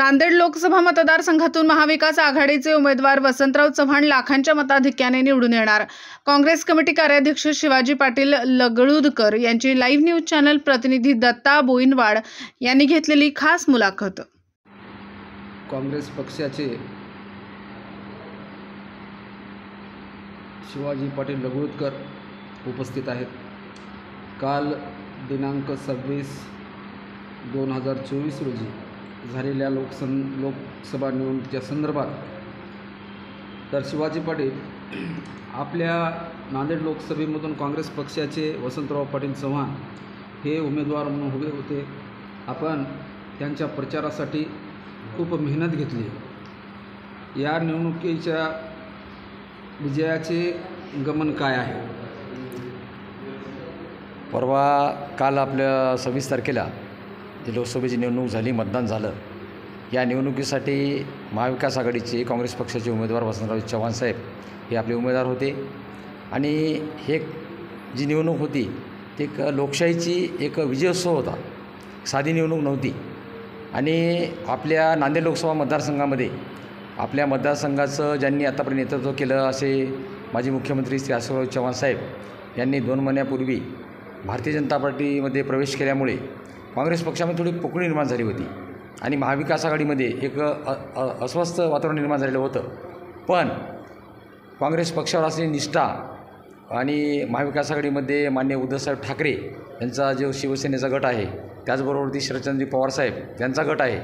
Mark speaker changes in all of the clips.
Speaker 1: नांदेड लोकसभा मतदारसंघातून महाविकास आघाडीचे उमेदवार वसंतराव चव्हाण लाखांच्या मताधिक्याने निवडून येणार। काँग्रेस कमिटी कार्याध्यक्ष शिवाजी पाटील लगळूदकर यांची लाईव्ह न्यूज चॅनल प्रतिनिधी दत्ता बोईनवाड यांनी घेतलेली खास मुलाखत।
Speaker 2: काँग्रेस पक्षाचे शिवाजी पाटील लगळूदकर उपस्थित आहेत। काल दिनांक 26/2024 रोजी झालेल्या लोकसभा निवडणुकीच्या संदर्भात तर शिवाजी पाटील आपल्या नांदेड लोकसभेमधून काँग्रेस पक्षाचे वसंतराव पाटील चव्हाण हे उमेदवार म्हणून उभे होते। आपण त्यांच्या प्रचारासाठी खूप मेहनत घेतली। या निवडणुकीच्या विजयाचे गमन काय आहे?
Speaker 3: काल आपल्या 26 तारखेला जी लोकसभेची निवडणूक झाली, मतदान झालं। या निवडणुकीसाठी महाविकास आघाडीचे काँग्रेस पक्षाचे उमेदवार वसंतराव चव्हाण साहेब हे आपले उमेदवार होते आणि हे जी निवडणूक होती ती एक लोकशाहीची एक विजयोत्सव होता, साधी निवडणूक नव्हती। आणि आपल्या नांदेड लोकसभा मतदारसंघामध्ये आपल्या मतदारसंघाचं ज्यांनी आतापर्यंत नेतृत्व केलं असे माजी मुख्यमंत्री श्री अशोकराव चव्हाण साहेब यांनी 2 महिन्यापूर्वी भारतीय जनता पार्टीमध्ये प्रवेश केल्यामुळे काँग्रेस पक्षामध्ये थोडी पोकळी निर्माण झाली होती आणि महाविकास आघाडीमध्ये एक अस्वस्थ वातावरण निर्माण झालेलं होतं। पण काँग्रेस पक्षावर असलेली निष्ठा आणि महाविकास आघाडीमध्ये माननीय उद्धवसाहेब ठाकरे यांचा जो शिवसेनेचा गट आहे, त्याचबरोबर शरदचंद्र पवारसाहेब यांचा गट आहे,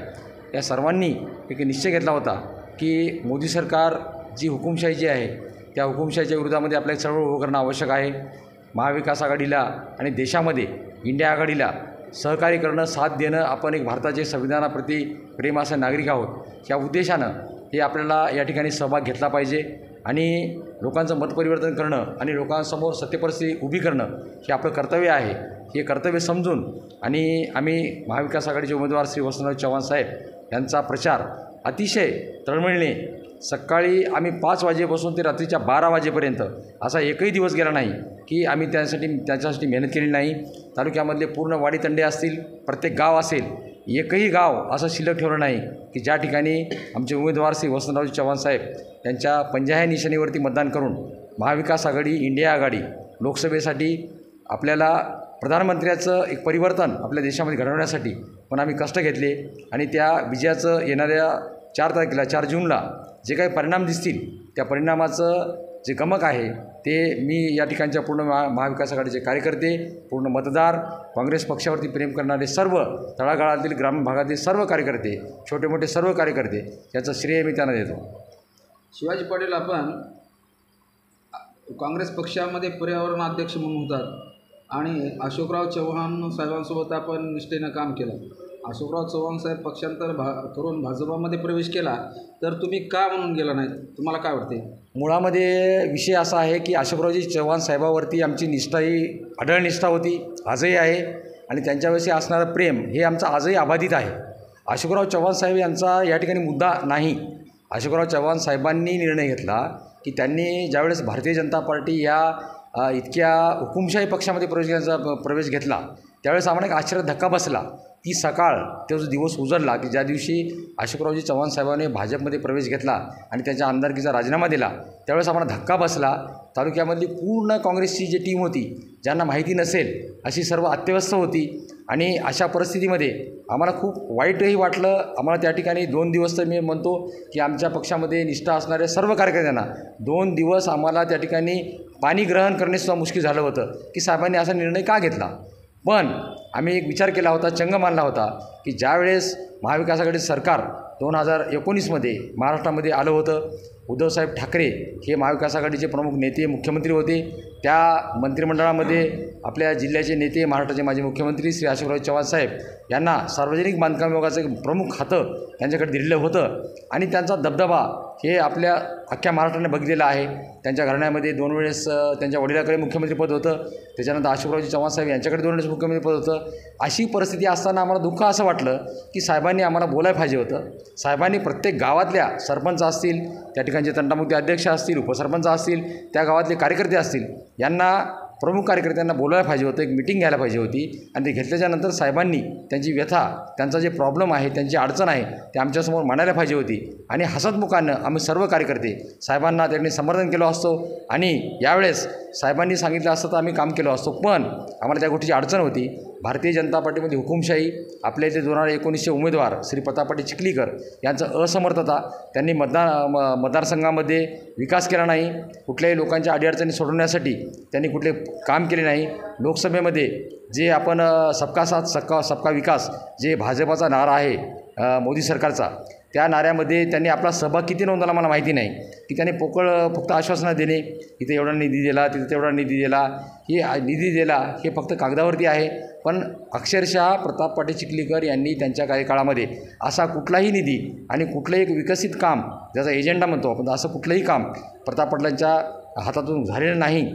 Speaker 3: या सर्वांनी एक निश्चय घेतला होता की मोदी सरकार जी हुकुमशाही जी आहे त्या हुकुमशाहीच्या विरोधामध्ये आपल्याला चळवळ उभं करणं आवश्यक आहे। महाविकास आघाडीला आणि देशामध्ये इंडिया आघाडीला सहकार्य करणं, साथ देणं, आपण एक भारताचे संविधानाप्रती प्रेम असा नागरिक आहोत। या उद्देशानं हे आपल्याला या ठिकाणी सहभाग घेतला पाहिजे आणि लोकांचं मत परिवर्तन करणं आणि लोकांसमोर सत्यपरिस्थिती उभी करणं हे आपलं कर्तव्य आहे। हे कर्तव्य समजून आणि आम्ही महाविकास आघाडीचे उमेदवार श्री वसंतराव चव्हाण साहेब यांचा प्रचार अतिशय तळमळीने सकाळी आम्ही 5 वाजेपासून ते रात्रीच्या 12 वाजेपर्यंत असा एकही दिवस गेला नाही की आम्ही त्यांच्यासाठी मेहनत केली नाही। तालुक्यामधले पूर्ण वाडीतंडे असतील, प्रत्येक गाव असेल, एकही गाव असं शिल्लक ठेवलं नाही की ज्या ठिकाणी आमचे उमेदवार श्री वसंतराव चव्हाण साहेब यांच्या 50 निशाणीवरती मतदान करून महाविकास आघाडी, इंडिया आघाडी लोकसभेसाठी आपल्याला प्रधानमंत्र्याचं एक परिवर्तन आपल्या देशामध्ये घडवण्यासाठी पण आम्ही कष्ट घेतले आणि त्या विजयाचं येणाऱ्या 4 तारखेला 4 जूनला जे काही परिणाम दिसतील त्या परिणामाचं जे गमक आहे ते मी या ठिकाणच्या पूर्ण महाविकास आघाडीचे कार्यकर्ते, पूर्ण मतदार, काँग्रेस पक्षावरती प्रेम करणारे सर्व तळागाळातील ग्रामीण भागातील सर्व कार्यकर्ते, छोटे मोठे सर्व कार्यकर्ते याचं श्रेय मी त्यांना देतो।
Speaker 2: शिवाजी पाटील, आपण काँग्रेस पक्षामध्ये पर्यावरण अध्यक्ष म्हणून होतात आणि अशोकराव चव्हाण साहेबांसोबत आपण निष्ठेनं काम केलं। अशोकराव चव्हाण साहेब पक्षांतर करून भाजपामध्ये प्रवेश केला, तर तुम्ही का म्हणून गेला नाही? तुम्हाला काय वाटते?
Speaker 3: मुळामध्ये विषय असा आहे की अशोकरावजी चव्हाण साहेबावरती आमची निष्ठा ही अढळ निष्ठा होती, आजही आहे आणि त्यांच्याविषयी असणारं प्रेम हे आमचं आजही अबाधित आहे। अशोकराव चव्हाण साहेब यांचा या ठिकाणी मुद्दा नाही। अशोकराव चव्हाण साहेबांनी निर्णय घेतला की त्यांनी ज्यावेळेस भारतीय जनता पार्टी या इतक्या हुकुमशाही पक्षामध्ये प्रवेश घेतला त्यावेळेस आम्हाला एक आश्चर्य धक्का बसला। ती सकाळ, तो जो दिवस उजळला की ज्या दिवशी अशोकरावजी चव्हाण साहेबांनी भाजपमध्ये प्रवेश घेतला आणि त्यांच्या आमदारकीचा राजीनामा दिला, त्यावेळेस आम्हाला धक्का बसला। तालुक्यामधली पूर्ण काँग्रेसची जी टीम होती, ज्यांना माहिती नसेल अशी सर्व अत्यवस्थ होती आणि अशा परिस्थितीमध्ये आम्हाला खूप वाईटही वाटलं। आम्हाला त्या ठिकाणी 2 दिवस तर मी म्हणतो की आमच्या पक्षामध्ये निष्ठा असणाऱ्या सर्व कार्यकर्त्यांना 2 दिवस आम्हाला त्या ठिकाणी पाणी ग्रहण करणेसुद्धा मुश्किल झालं होतं की साहेबांनी असा निर्णय का घेतला। पण आम्ही एक विचार केला होता, चंग मानला होता की ज्यावेळेस महाविकास आघाडीचं सरकार 2019मध्ये महाराष्ट्रामध्ये आलं होतं, उद्धवसाहेब ठाकरे हे महाविकास आघाडीचे प्रमुख नेते, मुख्यमंत्री होते। त्या मंत्रिमंडळामध्ये आपल्या जिल्ह्याचे नेते, महाराष्ट्राचे माजी मुख्यमंत्री श्री अशोकराव चव्हाण साहेब यांना सार्वजनिक बांधकाम विभागाचं एक प्रमुख खातं त्यांच्याकडे दिलेलं होतं आणि त्यांचा दबदबा हे आपल्या अख्ख्या महाराष्ट्राने बघितलेलं आहे। त्यांच्या घराण्यामध्ये 2 वेळेस त्यांच्या वडिलाकडे मुख्यमंत्रीपद होतं, त्याच्यानंतर अशोकरावजी चव्हाण साहेब यांच्याकडे 2 वेळेस मुख्यमंत्रीपद होतं। अशी परिस्थिती असताना आम्हाला दुःख असं वाटलं की साहेबांनी आम्हाला बोलायला पाहिजे होतं। साहेबांनी प्रत्येक गावातल्या सरपंच असतील, त्या ठिकाणचे तंटामुक्ती अध्यक्ष असतील, उपसरपंच असतील, त्या गावातले कार्यकर्ते असतील, यांना प्रमुख कार्यकर्त्यांना बोलायला पाहिजे होतं, एक मिटिंग घ्यायला पाहिजे होती आणि ते घेतल्याच्यानंतर साहेबांनी त्यांची व्यथा, त्यांचा जे प्रॉब्लेम आहे, त्यांची अडचण आहे ते आमच्यासमोर मांडायला पाहिजे होती आणि हसतमुखानं आम्ही सर्व कार्यकर्ते साहेबांना त्यांनी समर्थन केलं असतो आणि यावेळेस साहेबांनी सांगितलं असतं तर आम्ही काम केलं असतो, पण आम्हाला त्या गोष्टीची अडचण होती. भारतीय जनता पार्टीमध्ये हुकुमशाही, आपल्या इथे 2019चे उमेदवार श्री प्रताप चिखलीकर यांचं असमर्थता, त्यांनी मतदारसंघामध्ये विकास केला नाही, कुठल्याही लोकांच्या अडीअडचणी सोडवण्यासाठी त्यांनी कुठले काम केले नाही. लोकसभेमध्ये जे आपण सबका साथ सबका विकास जे भाजपाचा नारा आहे मोदी सरकारचा, त्या नाऱ्यामध्ये त्यांनी आपला सहभाग किती नोंदवला मला माहिती नाही, की त्यांनी फक्त आश्वासनं देणे, इथे एवढा निधी दिला, तिथे तेवढा निधी दिला, निधी दिला हे फक्त कागदावरती आहे. पण अक्षरशः प्रताप पाटील चिखलीकर यांनी त्यांच्या कार्यकाळामध्ये असा कुठलाही निधी आणि कुठलंही एक विकसित काम, ज्याचा एजेंडा म्हणतो आपण, असं कुठलंही काम प्रताप पाटलांच्या हातातून झालेलं नाही.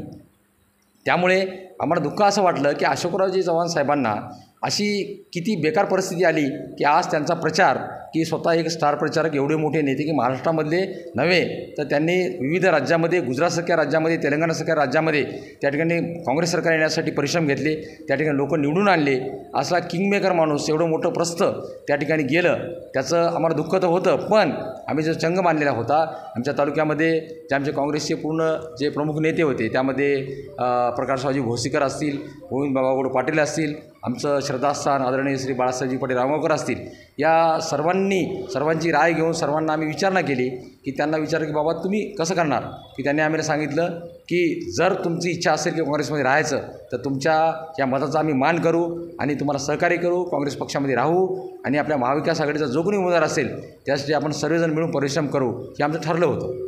Speaker 3: त्यामुळे आम्हाला दुःख असं वाटलं की अशोकरावजी चव्हाण साहेबांना अशी किती बेकार परिस्थिती आली की आज त्यांचा प्रचार, की स्वतः एक स्टार प्रचारक एवढे मोठे नेते की महाराष्ट्रामधले नव्हे तर त्यांनी विविध राज्यामध्ये, गुजरातसारख्या राज्यामध्ये, तेलंगणासारख्या राज्यामध्ये त्या ठिकाणी काँग्रेस सरकार येण्यासाठी परिश्रम घेतले, त्या ठिकाणी लोक निवडून आणले. असा किंगमेकर माणूस एवढं मोठं प्रस्थ त्या ठिकाणी गेलं, त्याचं आम्हाला दुःख तर होतं. पण आम्ही जो चंग मानलेला होता, आमच्या तालुक्यामध्ये जे आमचे काँग्रेसचे पूर्ण जे प्रमुख नेते होते त्यामध्ये प्रकाशरावजी भोसीकर असतील, गोविंद बाबागौड पाटील असतील, आमचं श्रद्धास्थान आदरणीय श्री बाळासाहेबजी पाटील रामगावकर असतील, या सर्वांची राय घेऊन सर्वांना आम्ही विचारणा केली की त्यांना विचारलं की बाबा तुम्ही कसं करणार, की त्यांनी आम्हाला सांगितलं की जर तुमची इच्छा असेल की काँग्रेसमध्ये राहायचं तर तुमच्या या मताचा आम्ही मान करू आणि तुम्हाला सहकार्य करू, काँग्रेस पक्षामध्ये राहू आणि आपल्या महाविकास आघाडीचा जो कोणी उमेदवार असेल त्यासाठी आपण सर्वजण मिळून परिश्रम करू, हे आमचं ठरलं होतं.